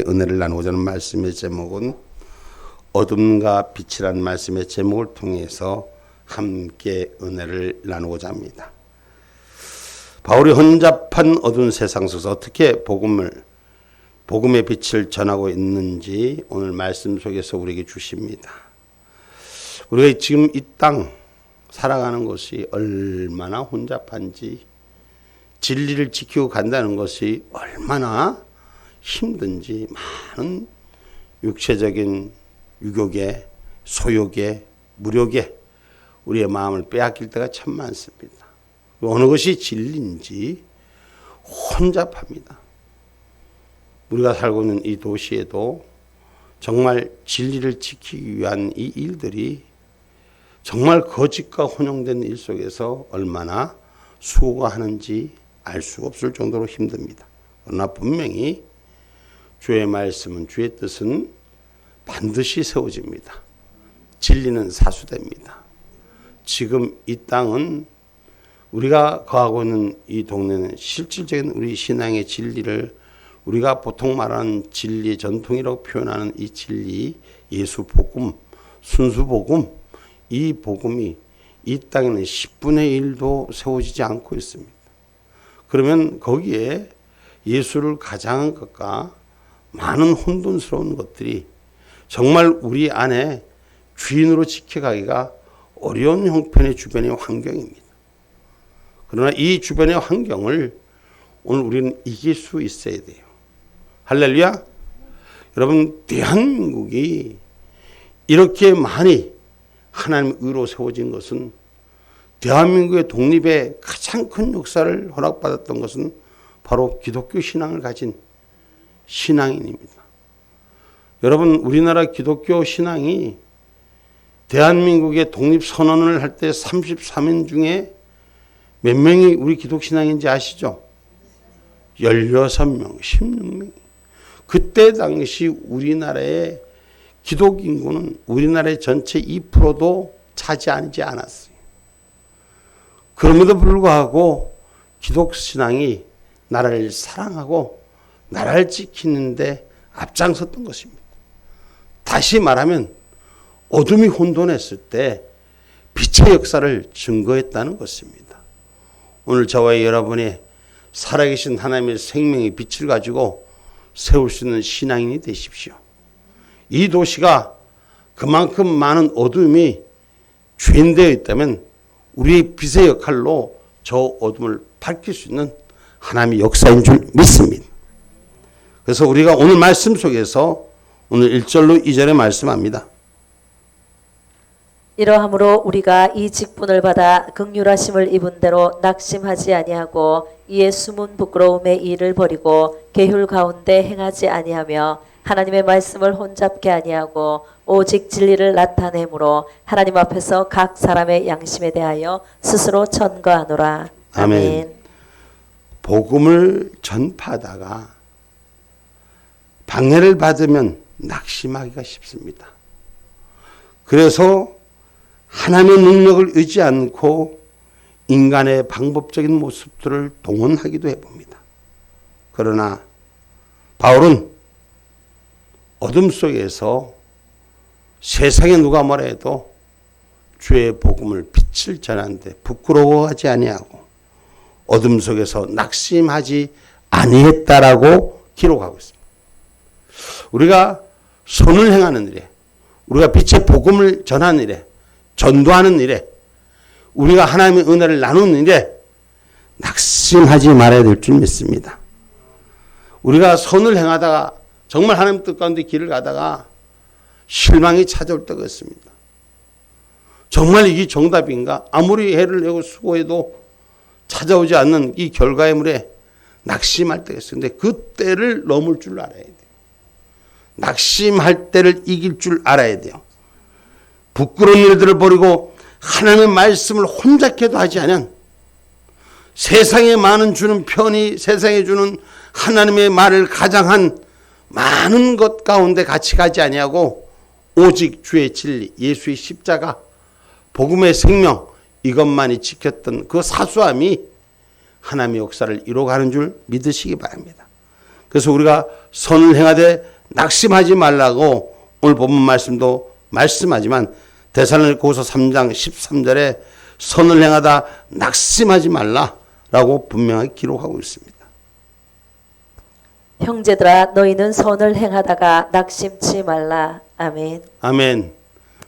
은혜를 나누고자 하는 말씀의 제목은 어둠과 빛이라는 말씀의 제목을 통해서 함께 은혜를 나누고자 합니다. 바울이 혼잡한 어두운 세상 속에서 어떻게 복음의 빛을 전하고 있는지 오늘 말씀 속에서 우리에게 주십니다. 우리가 지금 이 땅 살아가는 것이 얼마나 혼잡한지, 진리를 지키고 간다는 것이 얼마나 힘든지, 많은 육체적인 유욕에, 소욕에, 무력에 우리의 마음을 빼앗길 때가 참 많습니다. 어느 것이 진리인지 혼잡합니다. 우리가 살고 있는 이 도시에도 정말 진리를 지키기 위한 이 일들이 정말 거짓과 혼용된 일 속에서 얼마나 수고가 하는지 알 수 없을 정도로 힘듭니다. 그러나 분명히 주의 말씀은, 주의 뜻은 반드시 세워집니다. 진리는 사수됩니다. 지금 이 땅은, 우리가 거하고 있는 이 동네는 실질적인 우리 신앙의 진리를, 우리가 보통 말하는 진리의 전통이라고 표현하는 이 진리, 예수 복음, 순수 복음, 이 복음이 이 땅에는 10분의 1도 세워지지 않고 있습니다. 그러면 거기에 예수를 가장한 것과 많은 혼돈스러운 것들이 정말 우리 안에 주인으로 지켜가기가 어려운 형편의 주변의 환경입니다. 그러나 이 주변의 환경을 오늘 우리는 이길 수 있어야 돼요. 할렐루야. 여러분, 대한민국이 이렇게 많이 하나님의 의로 세워진 것은, 대한민국의 독립에 가장 큰 역사를 허락받았던 것은 바로 기독교 신앙을 가진 신앙인입니다. 여러분, 우리나라 기독교 신앙이 대한민국의 독립선언을 할 때 33인 중에 몇 명이 우리 기독신앙인지 아시죠? 16명, 16명. 그때 당시 우리나라의 기독 인구는 우리나라의 전체 2%도 차지하지 않았어요. 그럼에도 불구하고 기독신앙이 나라를 사랑하고 나라를 지키는데 앞장섰던 것입니다. 다시 말하면 어둠이 혼돈했을 때 빛의 역사를 증거했다는 것입니다. 오늘 저와 여러분이 살아계신 하나님의 생명의 빛을 가지고 세울 수 있는 신앙인이 되십시오. 이 도시가 그만큼 많은 어둠이 주인되어 있다면 우리의 빛의 역할로 저 어둠을 밝힐 수 있는 하나님의 역사인 줄 믿습니다. 그래서 우리가 오늘 말씀 속에서 오늘 1절로 2절에 말씀합니다. 이러함으로 우리가 이 직분을 받아 긍휼하심을 입은 대로 낙심하지 아니하고 이에 숨은 부끄러움의 일을 버리고 계율 가운데 행하지 아니하며 하나님의 말씀을 혼잡게 아니하고 오직 진리를 나타내므로 하나님 앞에서 각 사람의 양심에 대하여 스스로 전거하노라. 아멘. 복음을 전파하다가 방해를 받으면 낙심하기가 쉽습니다. 그래서 하나님의 능력을 의지 않고 인간의 방법적인 모습들을 동원하기도 해봅니다. 그러나 바울은 어둠 속에서 세상에 누가 뭐라 해도 주의 복음을 빛을 전하는데 부끄러워하지 아니하고 어둠 속에서 낙심하지 아니했다라고 기록하고 있습니다. 우리가 선을 행하는 일에, 우리가 빛의 복음을 전하는 일에, 전도하는 일에, 우리가 하나님의 은혜를 나누는 일에 낙심하지 말아야 될 줄 믿습니다. 우리가 선을 행하다가 정말 하나님 뜻 가운데 길을 가다가 실망이 찾아올 때가 있습니다. 정말 이게 정답인가? 아무리 애를 내고 수고해도 찾아오지 않는 이 결과물에 낙심할 때가 있어요. 근데 그 때를 넘을 줄 알아야 돼요. 낙심할 때를 이길 줄 알아야 돼요. 부끄러운 일들을 버리고 하나님의 말씀을 혼잡게도 하지 않으면 세상에 많은 주는 편이, 세상에 주는 하나님의 말을 가장한 많은 것 가운데 같이 가지 아니하고 오직 주의 진리, 예수의 십자가, 복음의 생명, 이것만이 지켰던 그 사수함이 하나님의 역사를 이루어가는 줄 믿으시기 바랍니다. 그래서 우리가 선을 행하되 낙심하지 말라고 오늘 본문 말씀도 말씀하지만 데살로니가후서 3장 13절에 선을 행하다 낙심하지 말라라고 분명하게 기록하고 있습니다. 형제들아 너희는 선을 행하다가 낙심치 말라. 아멘. 아멘.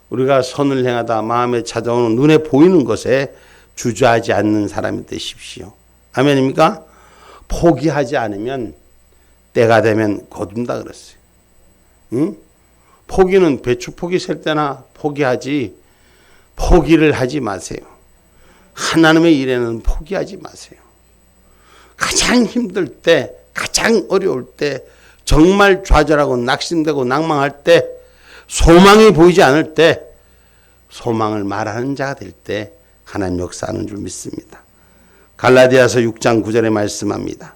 우리가 선을 행하다 마음에 찾아오는 눈에 보이는 것에 주저하지 않는 사람이 되십시오. 아멘입니까? 포기하지 않으면 때가 되면 거둔다 그랬어요. 응? 포기는 배추 포기 셀 때나 포기하지, 포기를 하지 마세요. 하나님의 일에는 포기하지 마세요. 가장 힘들 때, 가장 어려울 때, 정말 좌절하고 낙심되고 낭망할 때, 소망이 보이지 않을 때, 소망을 말하는 자가 될 때 하나님 역사하는 줄 믿습니다. 갈라디아서 6장 9절에 말씀합니다.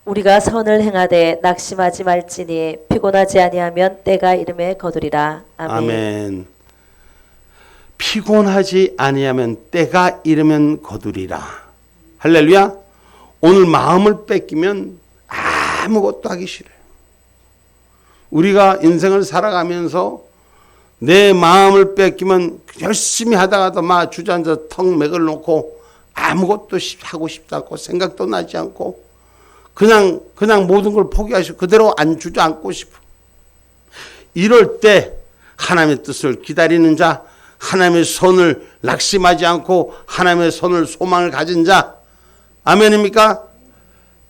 우리가 선을 행하되 낙심하지 말지니 피곤하지 아니하면 때가 이름에 거두리라. 아멘. 아멘. 피곤하지 아니하면 때가 이르면 거두리라. 할렐루야. 오늘 마음을 뺏기면 아무것도 하기 싫어요. 우리가 인생을 살아가면서 내 마음을 뺏기면 열심히 하다가도 막 주저앉아 턱 맥을 놓고 아무것도 하고 싶지 않고 생각도 나지 않고 그냥 모든 걸 포기하시고 그대로 안 주저앉고 싶어. 이럴 때 하나님의 뜻을 기다리는 자, 하나님의 손을 낙심하지 않고 하나님의 손을 소망을 가진 자, 아멘입니까?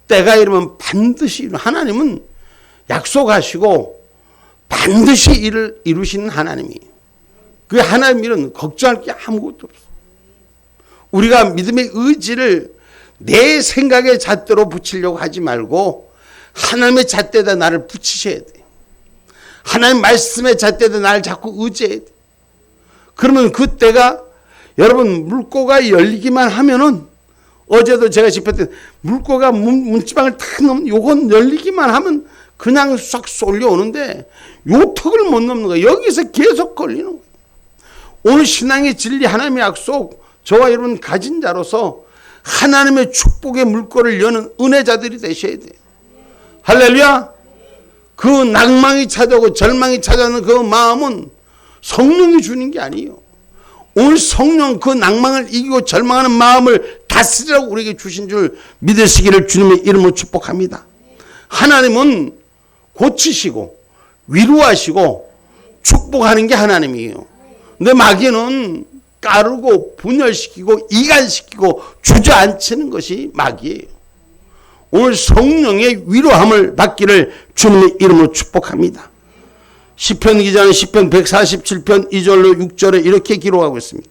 때가 이르면 반드시 하나님은 약속하시고 반드시 일을 이루시는 하나님이에요. 그 하나님 일은 걱정할 게 아무것도 없어. 우리가 믿음의 의지를 내 생각의 잣대로 붙이려고 하지 말고 하나님의 잣대에다 나를 붙이셔야 돼. 하나님 말씀의 잣대에다 나를 자꾸 의지해야 돼. 그러면 그때가 여러분 물꼬가 열리기만 하면은 어제도 제가 집회 때 물꼬가 문지방을 탁 넘는 요건 열리기만 하면 그냥 싹 쏠려오는데 요 턱을 못 넘는 거예요. 여기서 계속 걸리는 거예요. 오늘 신앙의 진리 하나님의 약속 저와 여러분 가진 자로서 하나님의 축복의 물꼬를 여는 은혜자들이 되셔야 돼요. 할렐루야. 그 낭망이 찾아오고 절망이 찾아오는 그 마음은 성령이 주는 게 아니에요. 오늘 성령 그 낭망을 이기고 절망하는 마음을 다스리라고 우리에게 주신 줄 믿으시기를 주님의 이름으로 축복합니다. 하나님은 고치시고 위로하시고 축복하는 게 하나님이에요. 근데 마귀는 까르고 분열시키고 이간시키고 주저앉히는 것이 마귀예요. 오늘 성령의 위로함을 받기를 주님의 이름으로 축복합니다. 시편 기자는 시편 147편 2절로 6절에 이렇게 기록하고 있습니다.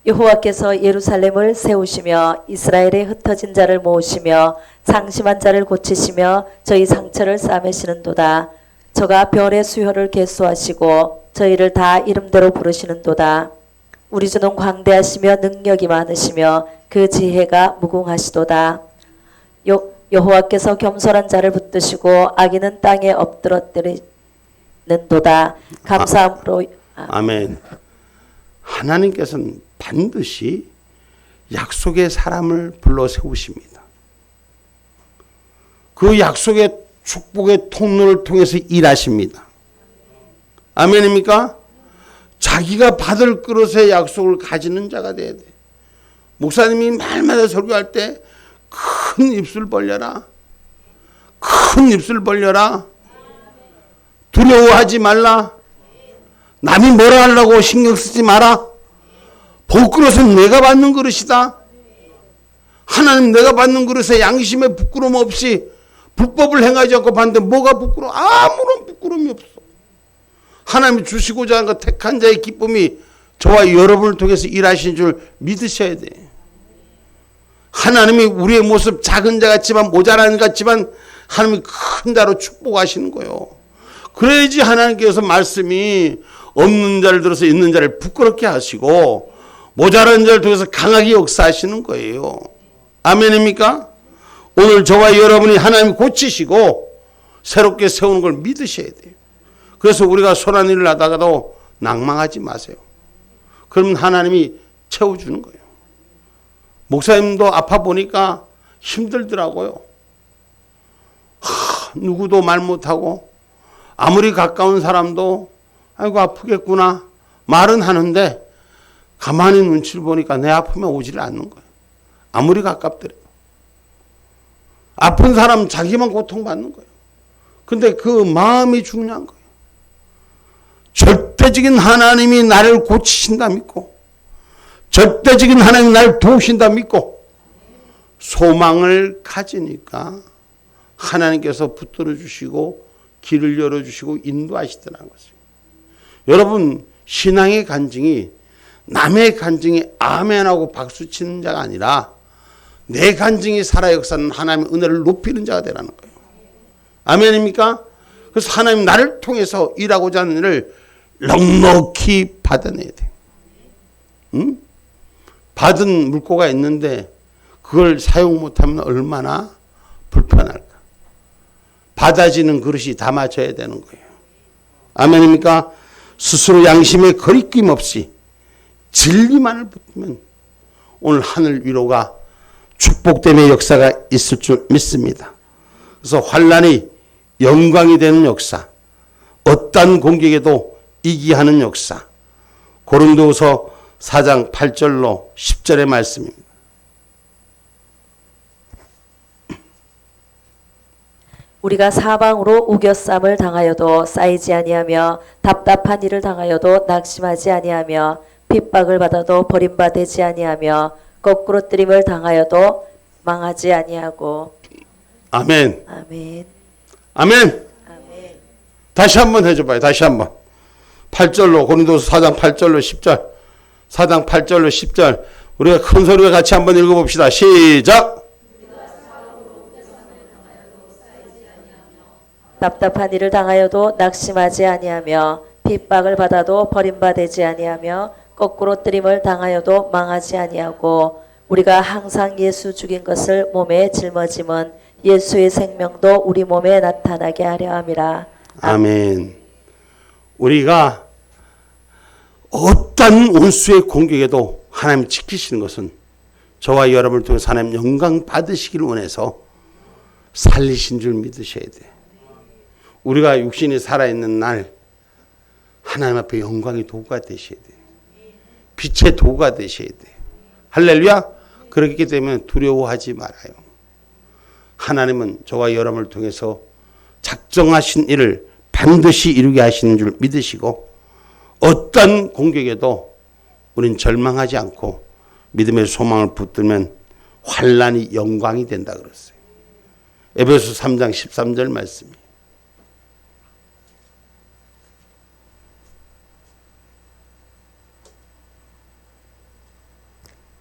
여호와께서 예루살렘을 세우시며 이스라엘의 흩어진 자를 모으시며 상심한 자를 고치시며 저희 상처를 싸매시는도다. 저가 별의 수효를 계수하시고 저희를 다 이름대로 부르시는도다. 우리 주는 광대하시며 능력이 많으시며 그 지혜가 무궁하시도다. 여호와께서 겸손한 자를 붙드시고 악인은 땅에 엎드러뜨리는도다. 감사함으로 아멘. 하나님께서는 반드시 약속의 사람을 불러 세우십니다. 그 약속의 축복의 통로를 통해서 일하십니다. 아멘입니까? 자기가 받을 그릇의 약속을 가지는 자가 돼야 돼. 목사님이 말마다 설교할 때 큰 입술 벌려라. 큰 입술 벌려라. 두려워하지 말라. 남이 뭐라 하려고 신경 쓰지 마라. 복그릇은 내가 받는 그릇이다. 하나님 내가 받는 그릇에 양심에 부끄러움 없이 불법을 행하지 않고 받는데 뭐가 부끄러워? 아무런 부끄러움이 없어. 하나님이 주시고자 하는 것 택한 자의 기쁨이 저와 여러분을 통해서 일하신 줄 믿으셔야 돼. 하나님이 우리의 모습 작은 자 같지만 모자란 자 같지만 하나님이 큰 자로 축복하시는 거예요. 그래야지 하나님께서 말씀이 없는 자를 들어서 있는 자를 부끄럽게 하시고 모자란 자를 통해서 강하게 역사하시는 거예요. 아멘입니까? 오늘 저와 여러분이 하나님이 고치시고 새롭게 세우는 걸 믿으셔야 돼요. 그래서 우리가 선한 일을 하다가도 낭망하지 마세요. 그러면 하나님이 채워주는 거예요. 목사님도 아파 보니까 힘들더라고요. 누구도 말 못하고 아무리 가까운 사람도 아이고 아프겠구나 말은 하는데 가만히 눈치를 보니까 내 아프면 오지를 않는 거예요. 아무리 가깝더라도. 아픈 사람 자기만 고통받는 거예요. 근데 그 마음이 중요한 거예요. 절대적인 하나님이 나를 고치신다 믿고 절대적인 하나님이 나를 도우신다 믿고 소망을 가지니까 하나님께서 붙들어 주시고 길을 열어주시고 인도하시더라는 것이에요. 여러분 신앙의 간증이 남의 간증이 아멘하고 박수치는 자가 아니라 내 간증이 살아 역사는 하나님의 은혜를 높이는 자가 되라는 거예요. 아멘입니까? 그래서 하나님 나를 통해서 일하고자 하는 일을 넉넉히 받아내야 돼요. 응? 받은 물고가 있는데 그걸 사용 못하면 얼마나 불편할까. 받아지는 그릇이 담아져야 되는 거예요. 아멘입니까? 스스로 양심에 거리낌 없이 진리만을 붙으면 오늘 하늘 위로가 축복됨의 역사가 있을 줄 믿습니다. 그래서 환난이 영광이 되는 역사, 어떤 공격에도 이기하는 역사, 고린도후서 4장 8절로 10절의 말씀입니다. 우리가 사방으로 우겨쌈을 당하여도 쌓이지 아니하며 답답한 일을 당하여도 낙심하지 아니하며 핍박을 받아도 버림받지 아니하며 거꾸로 뜨림을 당하여도 망하지 아니하고. 아멘. 아멘. 아멘. 아멘. 다시 한번 해줘봐요. 다시 한번. 8절로 고린도서 4장 8절로 10절. 4장 8절로 10절. 우리가 큰 소리로 같이 한번 읽어봅시다. 시작. 답답한 일을 당하여도 낙심하지 아니하며 핍박을 받아도 버림받지 아니하며 거꾸로 뜨림을 당하여도 망하지 아니하고 우리가 항상 예수 죽인 것을 몸에 짊어짐은 예수의 생명도 우리 몸에 나타나게 하려 함이라. 아멘. 우리가 어떤 원수의 공격에도 하나님 지키시는 것은 저와 여러분을 통해서 하나님 영광 받으시기를 원해서 살리신 줄 믿으셔야 돼요. 우리가 육신이 살아있는 날 하나님 앞에 영광의 도구가 되셔야 돼요. 빛의 도구가 되셔야 돼요. 할렐루야. 그렇기 때문에 두려워하지 말아요. 하나님은 저와 여러분을 통해서 작정하신 일을 반드시 이루게 하시는 줄 믿으시고 어떤 공격에도 우린 절망하지 않고 믿음의 소망을 붙들면 환난이 영광이 된다 그랬어요. 에베소 3장 13절 말씀이에요.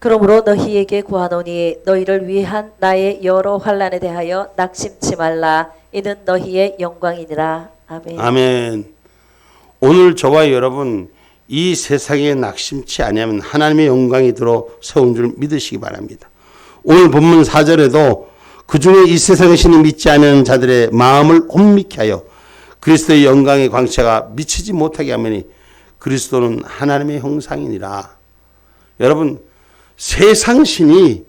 그러므로 너희에게 구하노니 너희를 위한 나의 여러 환난에 대하여 낙심치 말라. 이는 너희의 영광이니라. 아멘. 아멘. 오늘 저와 여러분 이 세상에 낙심치 아니하면 하나님의 영광이 들어 세운 줄 믿으시기 바랍니다. 오늘 본문 4절에도 그중에 이 세상의 신을 믿지 않는 자들의 마음을 혼미케 하여 그리스도의 영광의 광채가 미치지 못하게 하매니 그리스도는 하나님의 형상이니라. 여러분 세상 신이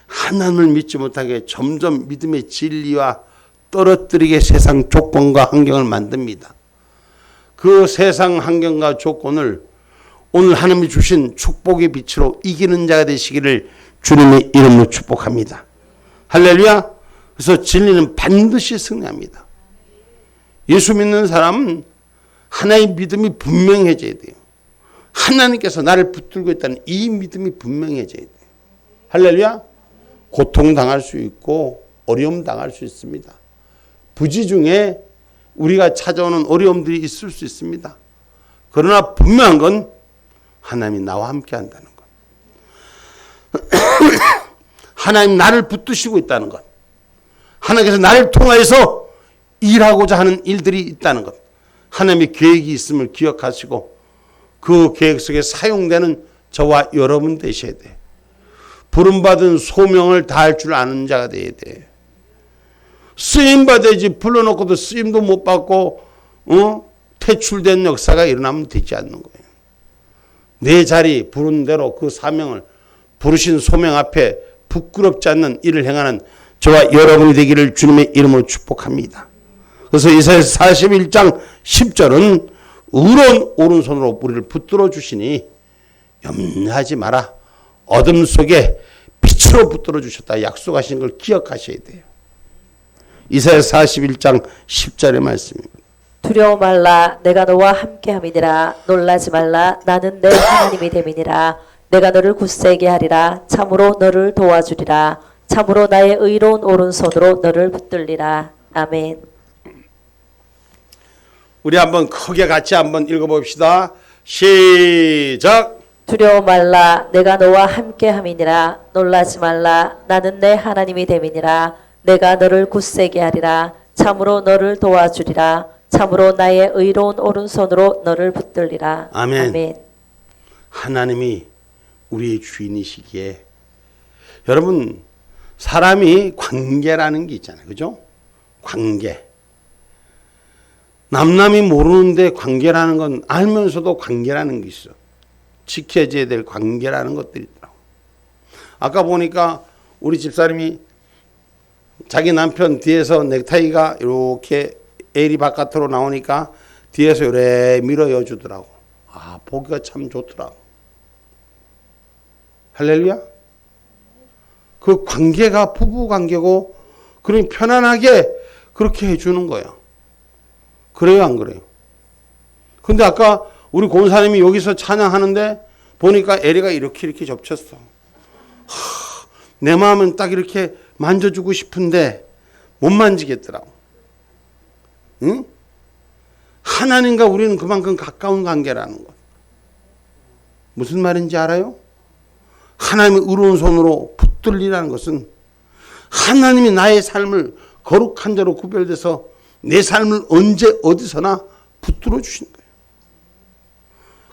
하나님을 믿지 못하게 점점 믿음의 진리와 떨어뜨리게 세상 조건과 환경을 만듭니다. 그 세상 환경과 조건을 오늘 하나님이 주신 축복의 빛으로 이기는 자가 되시기를 주님의 이름으로 축복합니다. 할렐루야. 그래서 진리는 반드시 승리합니다. 예수 믿는 사람은 하나의 믿음이 분명해져야 돼요. 하나님께서 나를 붙들고 있다는 이 믿음이 분명해져야 돼요. 할렐루야. 고통당할 수 있고 어려움 당할 수 있습니다. 부지 중에 우리가 찾아오는 어려움들이 있을 수 있습니다. 그러나 분명한 건 하나님이 나와 함께 한다는 것. 하나님 나를 붙드시고 있다는 것. 하나님께서 나를 통하여서 일하고자 하는 일들이 있다는 것. 하나님의 계획이 있음을 기억하시고 그 계획 속에 사용되는 저와 여러분 되셔야 돼. 부름받은 소명을 다할 줄 아는 자가 돼야 돼. 쓰임받아야지 불러놓고도 쓰임도 못 받고 퇴출된 역사가 일어나면 되지 않는 거예요. 내 자리 부른 대로 그 사명을 부르신 소명 앞에 부끄럽지 않는 일을 행하는 저와 여러분이 되기를 주님의 이름으로 축복합니다. 그래서 이사야서 41장 10절은 의로운 오른손으로 우리를 붙들어 주시니 염려하지 마라. 어둠 속에 빛으로 붙들어 주셨다 약속하신 걸 기억하셔야 돼요. 이사야서 41장 10절의 말씀입니다. 두려워 말라 내가 너와 함께함이니라. 놀라지 말라 나는 내 하나님이 됨이니라. 내가 너를 굳세게 하리라. 참으로 너를 도와주리라. 참으로 나의 의로운 오른손으로 너를 붙들리라. 아멘. 우리 한번 크게 같이 한번 읽어봅시다. 시작. 두려워 말라 내가 너와 함께함이니라. 놀라지 말라 나는 내 하나님이 됨이니라. 내가 너를 굳세게 하리라. 참으로 너를 도와주리라. 참으로 나의 의로운 오른손으로 너를 붙들리라. 아멘. 아멘. 하나님이 우리의 주인이시기에 여러분 사람이 관계라는 게 있잖아요. 그죠? 관계. 남남이 모르는데 관계라는 건 알면서도 관계라는 게 있어. 지켜져야 될 관계라는 것들이 있더라고. 아까 보니까 우리 집사람이 자기 남편 뒤에서 넥타이가 이렇게 에일이 바깥으로 나오니까 뒤에서 요래 밀어여 주더라고. 아, 보기가 참 좋더라고. 할렐루야. 그 관계가 부부 관계고 그러니 편안하게 그렇게 해주는 거예요. 그래요, 안 그래요? 근데 아까 우리 권사님이 여기서 찬양하는데 보니까 에리가 이렇게 접쳤어. 내 마음은 딱 이렇게 만져주고 싶은데 못 만지겠더라고. 응? 하나님과 우리는 그만큼 가까운 관계라는 것. 무슨 말인지 알아요? 하나님의 의로운 손으로 붙들리라는 것은 하나님이 나의 삶을 거룩한 자로 구별돼서 내 삶을 언제 어디서나 붙들어 주신 거예요.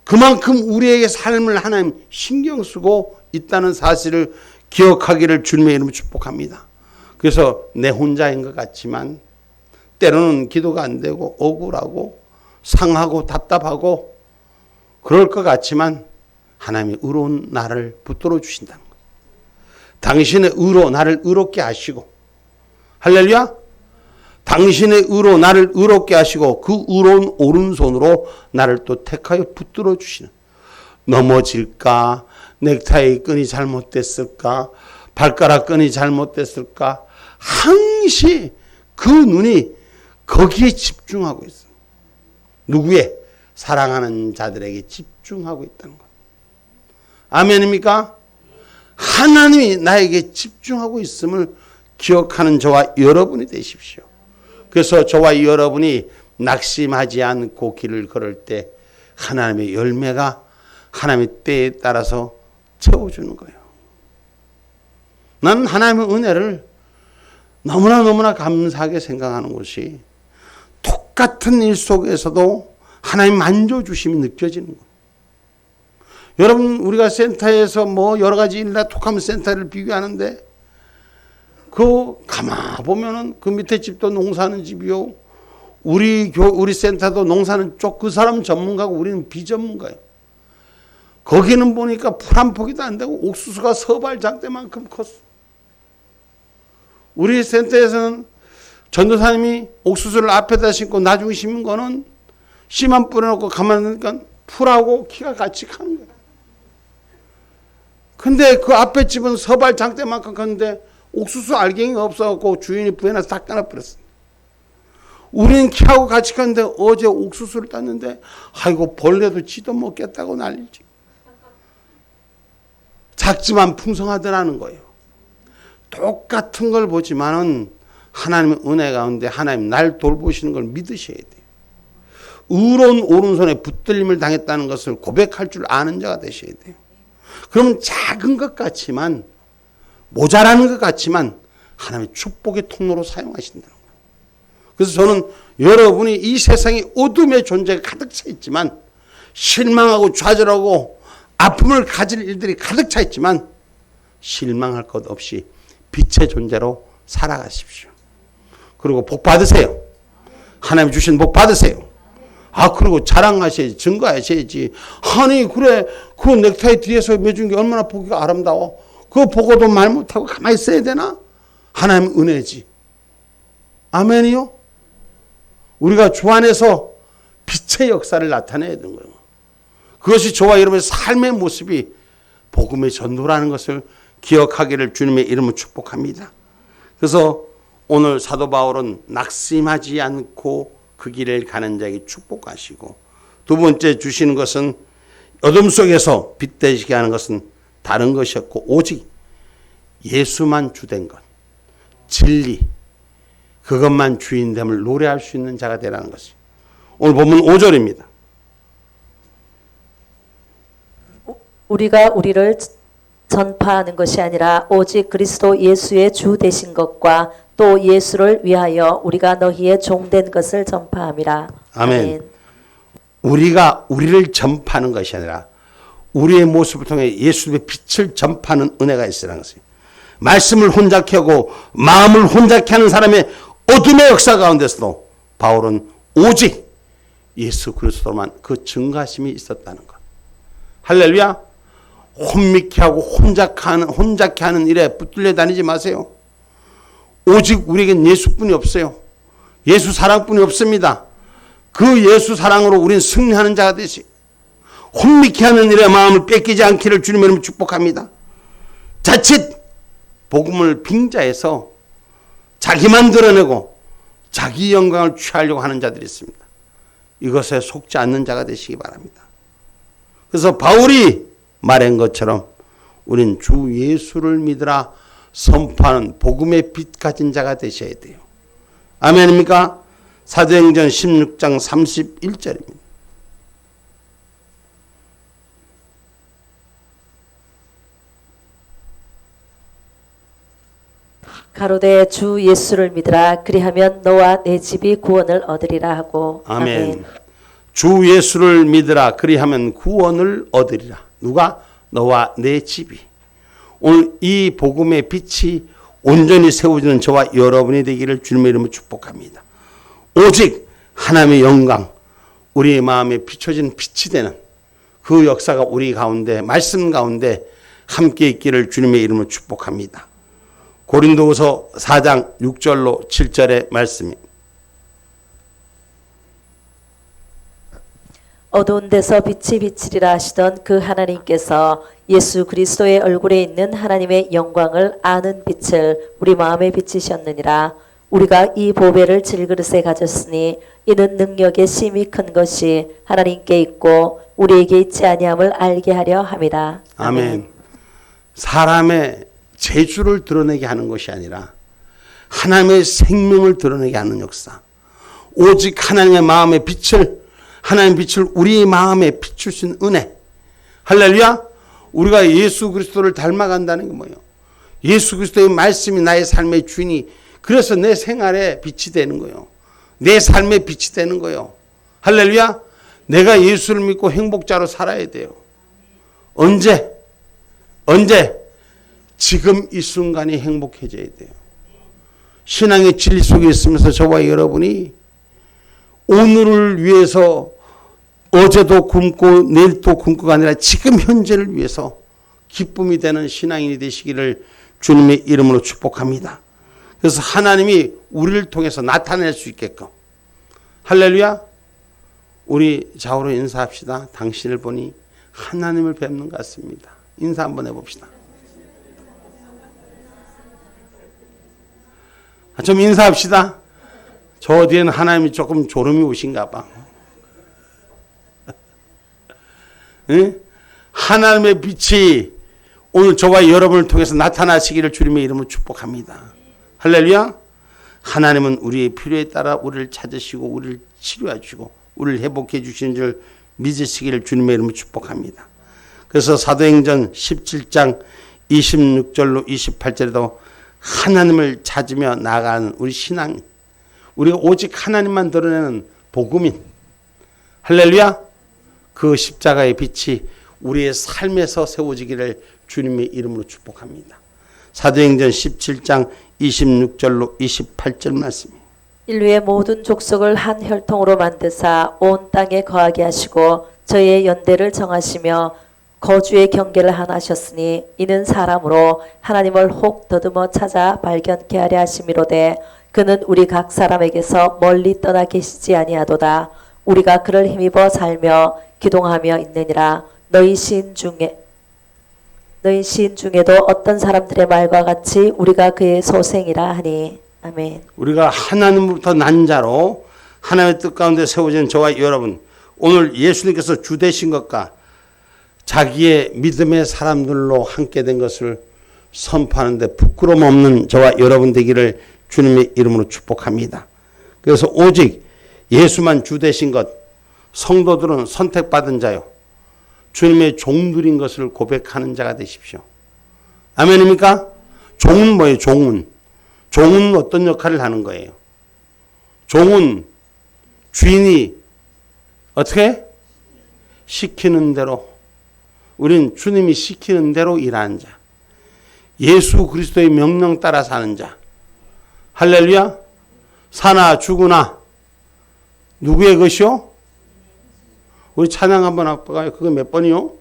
그만큼 우리에게 삶을 하나님 신경 쓰고 있다는 사실을 기억하기를 주님의 이름으로 축복합니다. 그래서 내 혼자인 것 같지만 때로는 기도가 안 되고 억울하고 상하고 답답하고 그럴 것 같지만 하나님이 의로운 나를 붙들어 주신다는 거예요. 당신의 의로 나를 의롭게 하시고 할렐루야. 당신의 의로 나를 의롭게 하시고 그 의로운 오른손으로 나를 또 택하여 붙들어 주시는. 넘어질까? 넥타이 끈이 잘못됐을까? 발가락 끈이 잘못됐을까? 항시 그 눈이 거기에 집중하고 있어요. 누구의? 사랑하는 자들에게 집중하고 있다는 거예요. 아멘입니까? 하나님이 나에게 집중하고 있음을 기억하는 저와 여러분이 되십시오. 그래서 저와 여러분이 낙심하지 않고 길을 걸을 때 하나님의 열매가 하나님의 때에 따라서 채워주는 거예요. 나는 하나님의 은혜를 너무나 감사하게 생각하는 것이 똑같은 일 속에서도 하나님 만져주심이 느껴지는 거예요. 여러분 우리가 센터에서 뭐 여러 가지 일이나 톡하면 센터를 비교하는데 그 가만 보면은 그 밑에 집도 농사하는 집이요. 우리 센터도 농사는 쪽 그 사람 전문가고 우리는 비전문가예요. 거기는 보니까 풀 한 포기도 안 되고 옥수수가 서발장대만큼 컸어. 우리 센터에서는 전도사님이 옥수수를 앞에다 심고 나중에 심은 거는 씨만 뿌려놓고 가만히 있으니까 풀하고 키가 같이 가는 거예요. 근데 그 앞에 집은 서발장대만큼 컸는데 옥수수 알갱이가 없어갖고 주인이 부에나서 다 까놔버렸어. 우리는 키하고 같이 갔는데 어제 옥수수를 땄는데 아이고 벌레도 지도 먹겠다고 난리지. 작지만 풍성하더라는 거예요. 똑같은 걸 보지만은 하나님의 은혜 가운데 하나님 날 돌보시는 걸 믿으셔야 돼요. 의로운 오른손에 붙들림을 당했다는 것을 고백할 줄 아는 자가 되셔야 돼요. 그러면 작은 것 같지만 모자라는 것 같지만 하나님의 축복의 통로로 사용하신다는 거예요. 그래서 저는 여러분이 이 세상에 어둠의 존재가 가득 차 있지만 실망하고 좌절하고 아픔을 가질 일들이 가득 차 있지만 실망할 것 없이 빛의 존재로 살아가십시오. 그리고 복 받으세요. 하나님 주신 복 받으세요. 그리고 자랑하셔야지, 증거하셔야지. 아니, 그래, 그 넥타이 뒤에서 매준 게 얼마나 보기가 아름다워. 그거 보고도 말 못하고 가만히 있어야 되나? 하나님 은혜지. 아멘이요? 우리가 주 안에서 빛의 역사를 나타내야 되는 거예요. 그것이 저와 여러분의 삶의 모습이 복음의 전도라는 것을 기억하기를 주님의 이름으로 축복합니다. 그래서 오늘 사도 바울은 낙심하지 않고 그 길을 가는 자에게 축복하시고, 두 번째 주시는 것은 어둠 속에서 빛 되시게 하는 것은 다른 것이었고 오직 예수만 주된 것, 진리, 그것만 주인됨을 노래할 수 있는 자가 되라는 것이. 오늘 본문 5절입니다. 우리가 우리를 전파하는 것이 아니라 오직 그리스도 예수의 주 되신 것과 또 예수를 위하여 우리가 너희의 종된 것을 전파함이라. 아멘. 우리가 우리를 전파하는 것이 아니라 우리의 모습을 통해 예수의 빛을 전파하는 은혜가 있으라는 것이에요. 말씀을 혼잡케 하고 마음을 혼잡케 하는 사람의 어둠의 역사 가운데서도 바울은 오직 예수 그리스도만 그 증가심이 있었다는 것. 할렐루야. 혼미케 하고 혼잡케 하는 일에 붙들려 다니지 마세요. 오직 우리에겐 예수뿐이 없어요. 예수 사랑뿐이 없습니다. 그 예수 사랑으로 우리는 승리하는 자가 되시. 혼미케 하는 일에 마음을 뺏기지 않기를 주님의 이름으로 축복합니다. 자칫 복음을 빙자해서 자기만 드러내고 자기 영광을 취하려고 하는 자들이 있습니다. 이것에 속지 않는 자가 되시기 바랍니다. 그래서 바울이 말한 것처럼 우린 주 예수를 믿으라 선포하는 복음의 빛 가진 자가 되셔야 돼요. 아멘입니까? 사도행전 16장 31절입니다. 가로되 주 예수를 믿으라. 그리하면 너와 내 집이 구원을 얻으리라 하고. 아멘. 주 예수를 믿으라. 그리하면 구원을 얻으리라. 누가? 너와 내 집이. 오늘 이 복음의 빛이 온전히 세워지는 저와 여러분이 되기를 주님의 이름으로 축복합니다. 오직 하나님의 영광, 우리의 마음에 비춰진 빛이 되는 그 역사가 우리 가운데, 말씀 가운데 함께 있기를 주님의 이름으로 축복합니다. 고린도후서 4장 6절로 7절의 말씀입니다. 어두운 데서 빛이 비치리라 하시던 그 하나님께서 예수 그리스도의 얼굴에 있는 하나님의 영광을 아는 빛을 우리 마음에 비치셨느니라. 우리가 이 보배를 질그릇에 가졌으니 이는 능력의 심히 큰 것이 하나님께 있고 우리에게 있지 아니함을 알게 하려 함이라. 아멘. 사람의 재주를 드러내게 하는 것이 아니라 하나님의 생명을 드러내게 하는 역사. 오직 하나님의 마음의 빛을, 하나님의 빛을 우리 마음에 비출 수 있는 은혜. 할렐루야. 우리가 예수 그리스도를 닮아간다는 게 뭐예요? 예수 그리스도의 말씀이 나의 삶의 주인이, 그래서 내 생활에 빛이 되는 거예요. 내 삶에 빛이 되는 거예요. 할렐루야. 내가 예수를 믿고 행복자로 살아야 돼요. 언제? 지금 이 순간이 행복해져야 돼요. 신앙의 진리 속에 있으면서 저와 여러분이 오늘을 위해서 어제도 굶고 내일도 굶고가 아니라 지금 현재를 위해서 기쁨이 되는 신앙인이 되시기를 주님의 이름으로 축복합니다. 그래서 하나님이 우리를 통해서 나타낼 수 있게끔. 할렐루야. 우리 좌우로 인사합시다. 당신을 보니 하나님을 뵙는 것 같습니다. 인사 한번 해봅시다. 좀 인사합시다. 저 뒤에는 하나님이 조금 졸음이 오신가 봐. 응? 하나님의 빛이 오늘 저와 여러분을 통해서 나타나시기를 주님의 이름으로 축복합니다. 할렐루야. 하나님은 우리의 필요에 따라 우리를 찾으시고 우리를 치료해 주시고 우리를 회복해 주시는 줄 믿으시기를 주님의 이름으로 축복합니다. 그래서 사도행전 17장 26절로 28절에도 하나님을 찾으며 나아가는 우리 신앙, 우리가 오직 하나님만 드러내는 복음인, 할렐루야. 그 십자가의 빛이 우리의 삶에서 세워지기를 주님의 이름으로 축복합니다. 사도행전 17장 26절로 28절 말씀입니다. 인류의 모든 족속을 한 혈통으로 만드사 온 땅에 거하게 하시고 저희의 연대를 정하시며 거주의 경계를 하나 하셨으니 이는 사람으로 하나님을 혹 더듬어 찾아 발견케 하려 하심이로되 그는 우리 각 사람에게서 멀리 떠나 계시지 아니하도다. 우리가 그를 힘입어 살며 기동하며 있느니라. 너희 시인 중에도 어떤 사람들의 말과 같이 우리가 그의 소생이라 하니. 아멘. 우리가 하나님으로부터 난 자로 하나님의 뜻 가운데 세워진 저와 여러분, 오늘 예수님께서 주 되신 것과 자기의 믿음의 사람들로 함께 된 것을 선포하는데 부끄러움 없는 저와 여러분 되기를 주님의 이름으로 축복합니다. 그래서 오직 예수만 주 되신 것, 성도들은 선택받은 자요, 주님의 종들인 것을 고백하는 자가 되십시오. 아멘입니까? 종은 뭐예요? 종은 어떤 역할을 하는 거예요? 종은 주인이 어떻게? 시키는 대로, 우린 주님이 시키는 대로 일하는 자, 예수 그리스도의 명령 따라 사는 자. 할렐루야. 사나 죽으나 누구의 것이요? 우리 찬양 한번 할까요? 그거 몇 번이요?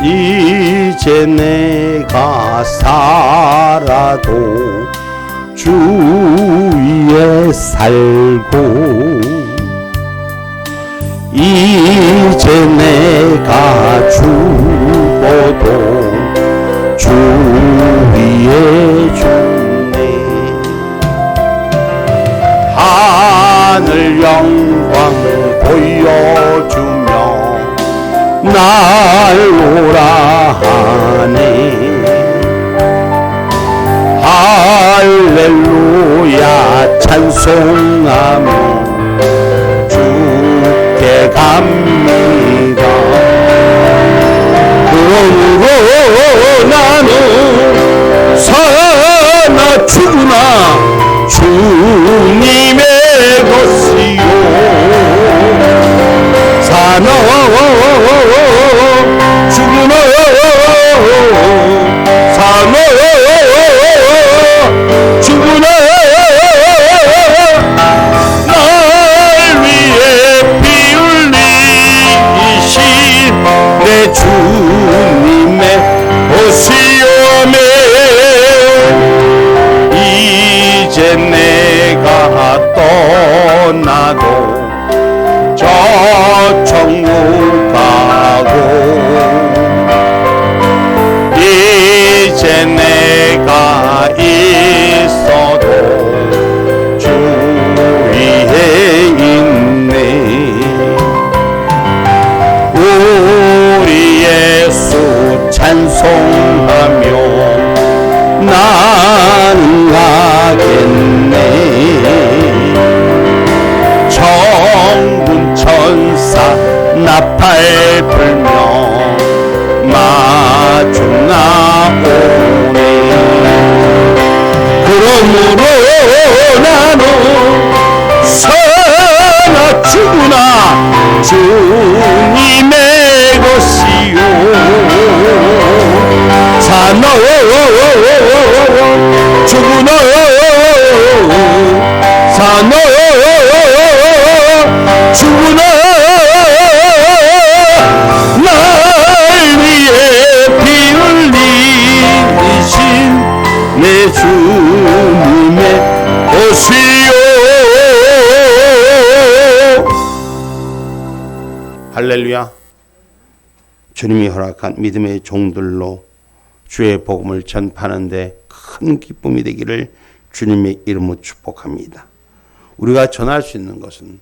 이제 내가 살아도 주 위에 살고, 이제 내가 죽어도 주 위에 죽네. 하늘 영광 보여주며 날 오라 하네. 할렐루야 찬송하며 주께 갑니다. 그러므로 나는 사나 죽으나 주님의 것이요, 사나 죽으나 사나 죽으나 날 위해 피 흘리신 내 주님의 옷이오매. 이제 내가 떠나도 저 천국 가고, 이제 내가 있어도 주 위에 있네. 우리 예수 찬송하며 나는 가겠네. 천군 천사 나팔 불며 마주 나오네. 그러므로 나는 사나 죽으나 주님의 것이요, 사나 죽으나 사나 죽으나 날 위해 피 흘리신 내 주님의 옷이요. 할렐루야. 주님이 허락한 믿음의 종들로 주의 복음을 전파하는데 큰 기쁨이 되기를 주님의 이름으로 축복합니다. 우리가 전할 수 있는 것은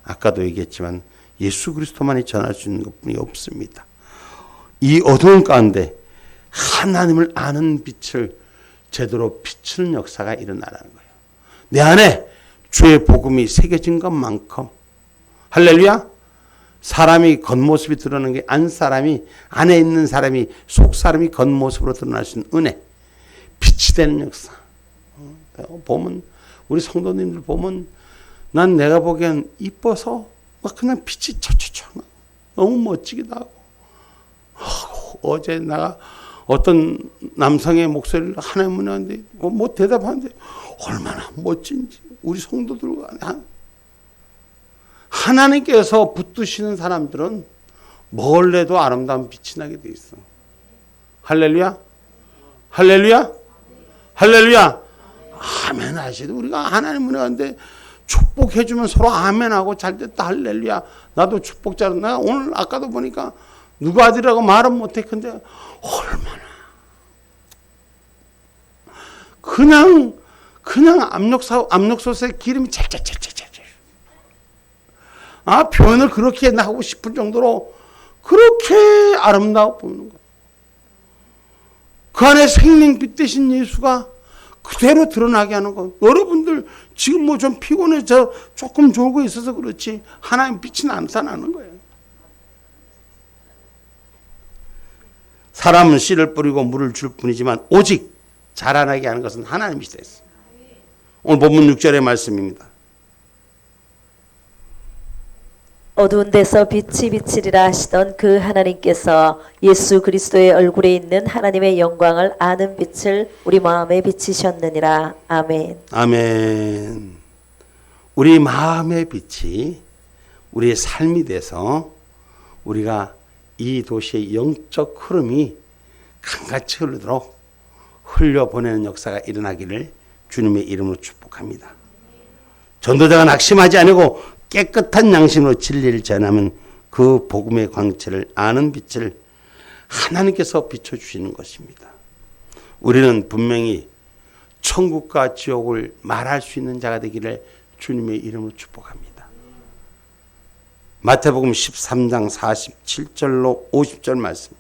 아까도 얘기했지만 예수 그리스도만이 전할 수 있는 것뿐이 없습니다. 이 어두운 가운데 하나님을 아는 빛을 제대로 비추는 역사가 일어나라는 거예요. 내 안에 주의 복음이 새겨진 것만큼, 할렐루야, 사람이 겉모습이 드러나는 게 안 사람이, 안에 있는 사람이 속 사람이 겉모습으로 드러날 수 있는 은혜, 빛이 되는 역사. 보면 우리 성도님들 보면 난 내가 보기엔 이뻐서 막 그냥 빛이 촥촥촥 너무 멋지기도 하고 어제 내가 어떤 남성의 목소리를 하나님은 하는데 뭐 대답하는데 얼마나 멋진지 우리 성도들과 하나님께서 붙드시는 사람들은 뭘 해도 아름다운 빛이 나게 돼 있어. 할렐루야, 할렐루야, 할렐루야. 아멘 하시도 우리가 하나님은 하는데 축복해주면 서로 아멘하고 잘됐다 할렐루야. 나도 축복자로 내가 오늘 아까도 보니까 누구 아들이라고 말은 못해. 근데 얼마나 그냥 압력솥에 기름이 찰찰찰찰찰. 표현을 그렇게 하고 싶을 정도로 그렇게 아름다워 보이는 거예요. 그 안에 생명빛 되신 예수가 그대로 드러나게 하는 거. 여러분들 지금 뭐 좀 피곤해서 조금 졸고 있어서 그렇지 하나님 빛이 나타나는 거예요. 사람은 씨를 뿌리고 물을 줄 뿐이지만 오직 자라나게 하는 것은 하나님이시다. 오늘 본문 6절의 말씀입니다. 어두운 데서 빛이 비치리라 하시던 그 하나님께서 예수 그리스도의 얼굴에 있는 하나님의 영광을 아는 빛을 우리 마음에 비치셨느니라. 아멘. 아멘. 우리 마음의 빛이 우리의 삶이 돼서 우리가 이 도시의 영적 흐름이 강같이 흐르도록 흘려보내는 역사가 일어나기를 주님의 이름으로 축복합니다. 전도자가 낙심하지 않고 깨끗한 양심으로 진리를 전하면 그 복음의 광채를 아는 빛을 하나님께서 비춰주시는 것입니다. 우리는 분명히 천국과 지옥을 말할 수 있는 자가 되기를 주님의 이름으로 축복합니다. 마태복음 13장 47절로 50절 말씀.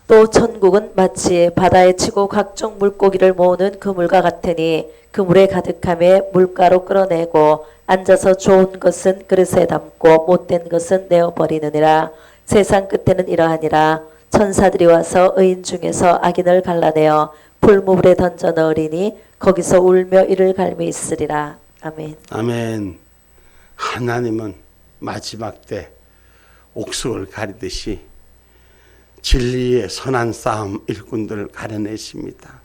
또 천국은 마치 바다에 치고 각종 물고기를 모으는 그물과 같으니 그물에 가득함에 물가로 끌어내고 앉아서 좋은 것은 그릇에 담고 못된 것은 내어버리느니라. 세상 끝에는 이러하니라. 천사들이 와서 의인 중에서 악인을 갈라내어 불무불에 던져 넣으리니 거기서 울며 이를 갈미 있으리라. 아멘. 아멘. 하나님은 마지막 때 옥석을 가리듯이 진리의 선한 싸움 일꾼들을 가려내십니다.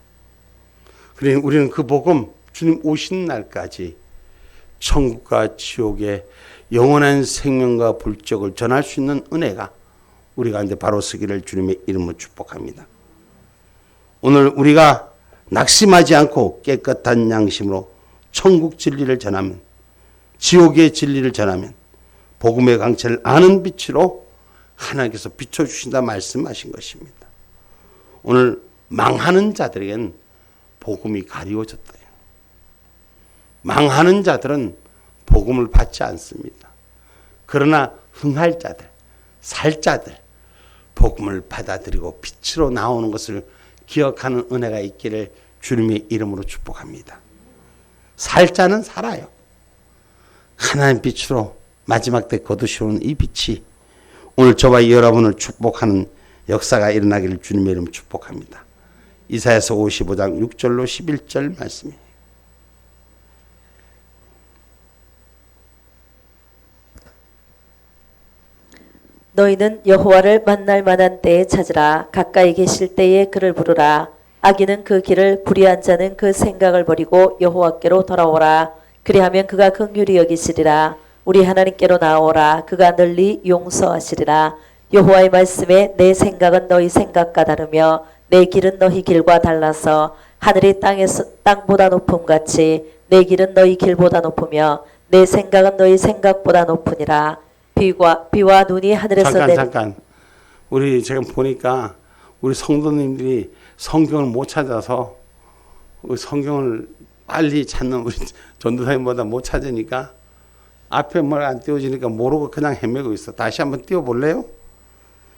그러니 우리는 그 복음 주님 오신 날까지 천국과 지옥의 영원한 생명과 불적을 전할 수 있는 은혜가 우리 가운데 바로 서기를 주님의 이름으로 축복합니다. 오늘 우리가 낙심하지 않고 깨끗한 양심으로 천국 진리를 전하면, 지옥의 진리를 전하면 복음의 강체를 아는 빛으로 하나님께서 비춰주신다 말씀하신 것입니다. 오늘 망하는 자들에겐 복음이 가리워졌다. 망하는 자들은 복음을 받지 않습니다. 그러나 흥할 자들, 살 자들, 복음을 받아들이고 빛으로 나오는 것을 기억하는 은혜가 있기를 주님의 이름으로 축복합니다. 살 자는 살아요. 하나님 빛으로 마지막 때 거두시오는 이 빛이 오늘 저와 여러분을 축복하는 역사가 일어나기를 주님의 이름으로 축복합니다. 이사야서 55장 6절로 11절 말씀입니다. 너희는 여호와를 만날 만한 때에 찾으라. 가까이 계실 때에 그를 부르라. 악인은 그 길을, 불의한 자는 그 생각을 버리고 여호와께로 돌아오라. 그리하면 그가 긍휼히 여기시리라. 우리 하나님께로 나오라. 그가 널리 용서하시리라. 여호와의 말씀에 내 생각은 너희 생각과 다르며 내 길은 너희 길과 달라서 하늘이 땅보다 높음 같이 내 길은 너희 길보다 높으며 내 생각은 너희 생각보다 높으니라. 비와 눈이 하늘에서 잠깐 우리 지금 보니까 우리 성도님들이 성경을 못 찾아서 성경을 빨리 찾는 우리 전도사님보다 못 찾으니까 앞에 뭘 안 띄워지니까 모르고 그냥 헤매고 있어. 다시 한번 띄워볼래요?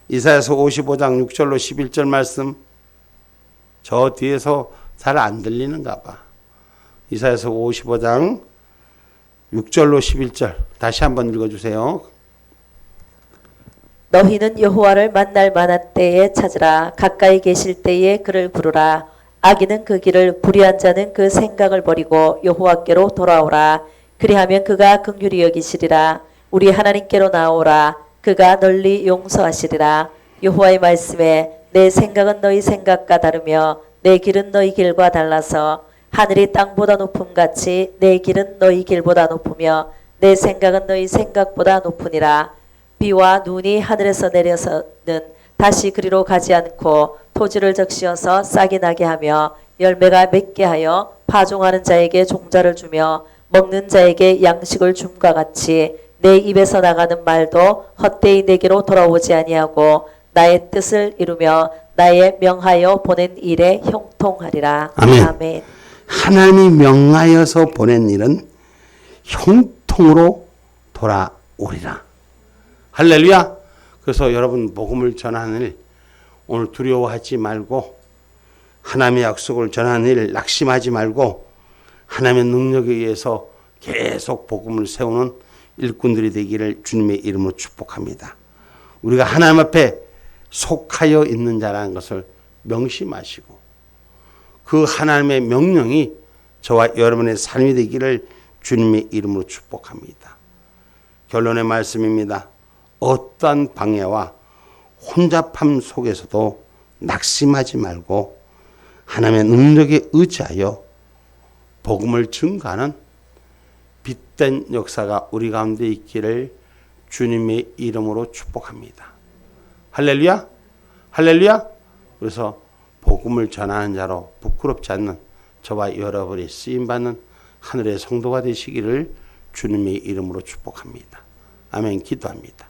이사야서 55장 6절로 11절 말씀. 저 뒤에서 잘 안 들리는가 봐. 이사야서 55장 6절로 11절 다시 한번 읽어주세요. 너희는 여호와를 만날 만한 때에 찾으라. 가까이 계실 때에 그를 부르라. 악인은 그 길을, 불의한 자는 그 생각을 버리고 여호와께로 돌아오라. 그리하면 그가 긍휼히 여기시리라. 우리 하나님께로 나오라. 그가 널리 용서하시리라. 여호와의 말씀에 내 생각은 너희 생각과 다르며 내 길은 너희 길과 달라서 하늘이 땅보다 높음 같이 내 길은 너희 길보다 높으며 내 생각은 너희 생각보다 높으니라. 비와 눈이 하늘에서 내려서는 다시 그리로 가지 않고 토지를 적시어서 싹이 나게 하며 열매가 맺게 하여 파종하는 자에게 종자를 주며 먹는 자에게 양식을 줌과 같이 내 입에서 나가는 말도 헛되이 내게로 돌아오지 아니하고 나의 뜻을 이루며 나의 명하여 보낸 일에 형통하리라. 아멘. 아멘. 하나님이 명하여서 보낸 일은 형통으로 돌아오리라. 할렐루야. 그래서 여러분 복음을 전하는 일 오늘 두려워하지 말고 하나님의 약속을 전하는 일 낙심하지 말고 하나님의 능력에 의해서 계속 복음을 세우는 일꾼들이 되기를 주님의 이름으로 축복합니다. 우리가 하나님 앞에 속하여 있는 자라는 것을 명심하시고 그 하나님의 명령이 저와 여러분의 삶이 되기를 주님의 이름으로 축복합니다. 결론의 말씀입니다. 어떠한 방해와 혼잡함 속에서도 낙심하지 말고 하나님의 능력에 의지하여 복음을 증가하는 빛된 역사가 우리 가운데 있기를 주님의 이름으로 축복합니다. 할렐루야. 할렐루야. 그래서 복음을 전하는 자로 부끄럽지 않는 저와 여러분이 쓰임받는 하늘의 성도가 되시기를 주님의 이름으로 축복합니다. 아멘. 기도합니다.